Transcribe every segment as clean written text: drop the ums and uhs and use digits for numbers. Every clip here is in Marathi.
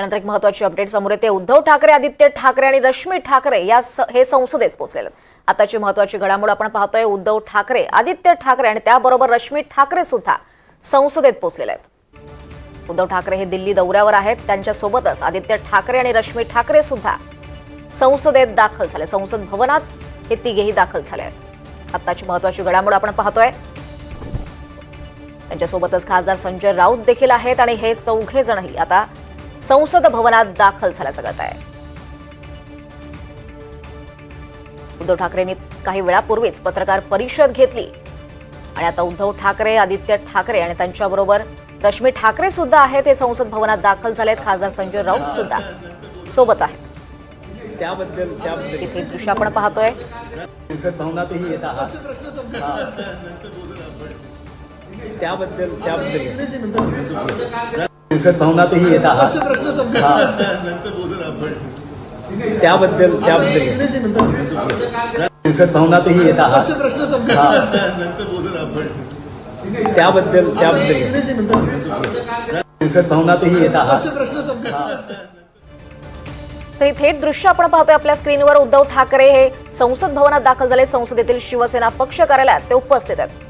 त्यानंतर एक महत्त्वाची अपडेट समोर येते। उद्धव ठाकरे, आदित्य ठाकरे आणि रश्मी ठाकरे हे संसदेत पोहोचलेले। आताची महत्त्वाची घडामोड आपण पाहतोय। उद्धव ठाकरे, आदित्य ठाकरे आणि त्याबरोबर रश्मी ठाकरे सुद्धा संसदेत पोहोचलेले आहेत। उद्धव ठाकरे हे दिल्ली दौऱ्यावर आहेत, त्यांच्यासोबतच आदित्य ठाकरे आणि रश्मी ठाकरे सुद्धा संसदेत दाखल झाले। संसद भवनात हे तिघेही दाखल झाले आहेत। आताची महत्त्वाची घडामोड आपण पाहतोय। त्यांच्यासोबतच खासदार संजय राऊत देखील आहेत आणि हे चौघे जणही आता संसद भवनात दाखल झाल्याचं कळत आहे। उद्धव ठाकरेंनी काही वेळापूर्वीच पत्रकार परिषद घेतली आणि आता उद्धव ठाकरे, आदित्य ठाकरे आणि त्यांच्याबरोबर रश्मी ठाकरे सुद्धा आहेत, हे संसद भवनात दाखल झालेत। खासदार संजय राऊत सुद्धा सोबत आहेत। त्याबद्दल इथे दृश्य आपण पाहतोय। संसद भवनातही येत आहात। त्याबद्दल संसद भवनातही येत आहात। त्याबद्दल संसद भवनातही येत आहात। त्याबद्दल संसद भवनातही येत आहात। तर थेट दृश्य आपण पाहतोय आपल्या स्क्रीनवर। उद्धव ठाकरे हे संसद भवनात दाखल झाले। संसदेतील शिवसेना पक्ष कार्यालयात ते उपस्थित आहेत।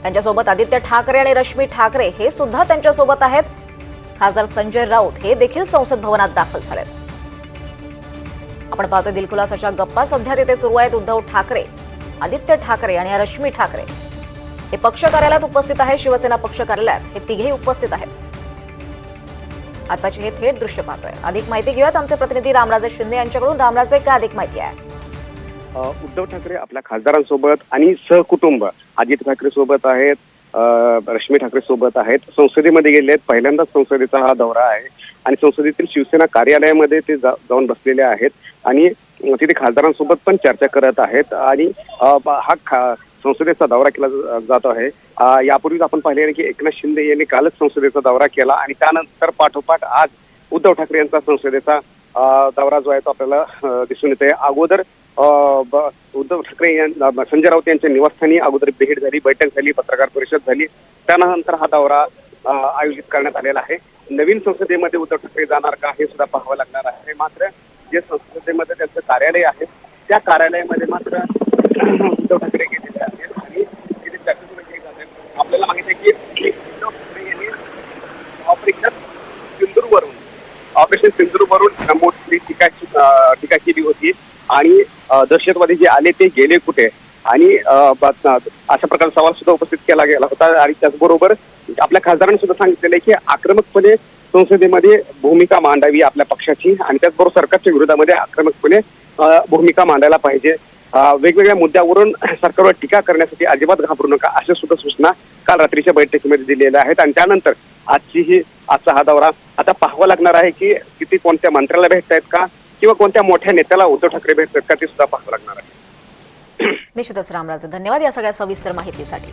त्यांच्यासोबत आदित्य ठाकरे आणि रश्मी ठाकरे हे सुद्धा त्यांच्यासोबत आहेत। खासदार संजय राऊत हे देखील संसद भवनात दाखल झालेत। आपण पाहतोय दिलखुलास अशा गप्पा सध्या तिथे सुरू आहेत। उद्धव ठाकरे, आदित्य ठाकरे आणि रश्मी ठाकरे हे पक्ष कार्यालयात उपस्थित आहेत। शिवसेना पक्ष कार्यालयात हे तिघेही उपस्थित आहेत। आताचे हे थेट दृश्य पाहतोय। अधिक माहिती घेऊयात आमचे प्रतिनिधी रामराजे शिंदे यांच्याकडून। रामराजे, काय अधिक माहिती आहे? उद्धव ठाकरे आपल्या खासदारांसोबत आणि सहकुटुंब आदित्य ठाकरे सोबत आहेत, रश्मी ठाकरे सोबत आहेत, संसदेमध्ये गेले आहेत। पहिल्यांदाच संसदेचा हा दौरा आहे आणि संसदेतील शिवसेना कार्यालयामध्ये ते जाऊन बसलेले आहेत आणि तिथे खासदारांसोबत पण चर्चा करत आहेत आणि हा संसदेचा दौरा केला जात आहे। यापूर्वीच आपण पाहिले की एकनाथ शिंदे यांनी कालच संसदेचा दौरा केला आणि त्यानंतर पाठोपाठ आज उद्धव ठाकरे यांचा संसदेचा दौरा जो आहे तो आपल्याला दिसून येत आहे। अगोदर उद्धव ठाकरे संजय राऊत यांच्या निवासस्थानी अगोदर भेट झाली, बैठक झाली, पत्रकार परिषद झाली। त्यानंतर हा दौरा आयोजित करण्यात आलेला आहे। नवीन संसदेमध्ये उद्धव ठाकरे जाणार का हे सुद्धा पाहावं लागणार आहे। मात्र जे संसदेमध्ये त्यांचं कार्यालय आहे त्या कार्यालयामध्ये मात्र उद्धव ठाकरे गेलेले आहेत आणि तिथे चर्चा सुरू केली जाते। आपल्याला माहिती आहे की उद्धव ठाकरे यांनी ऑपरेशन सिंदूरवरून मोठी टीका केली होती आणि दहशतवादी जे आले ते गेले कुठे आणि अशा प्रकारचा सवाल सुद्धा उपस्थित केला गेला होता। आणि त्याचबरोबर आपल्या खासदारांनी सुद्धा सांगितलेलं आहे की आक्रमकपणे संसदेमध्ये भूमिका मांडावी आपल्या पक्षाची आणि त्याचबरोबर सरकारच्या विरोधामध्ये आक्रमकपणे भूमिका मांडायला पाहिजे। वेगवेगळ्या मुद्द्यावरून सरकारवर टीका करण्यासाठी अजिबात घाबरू नका अशा सुद्धा सूचना काल रात्रीच्या बैठकीमध्ये दिलेल्या आहेत। आणि त्यानंतर आजचा हा दौरा आता पाहावा लागणार आहे की किती कोणत्या मंत्र्याला भेटतायत का किंवा कोणत्या मोठ्या नेत्याला उद्धव ठाकरे भेटतात का ते सुद्धा पाहावं लागणार आहे। निश्चितच रामराजे, धन्यवाद या सगळ्या सविस्तर माहितीसाठी।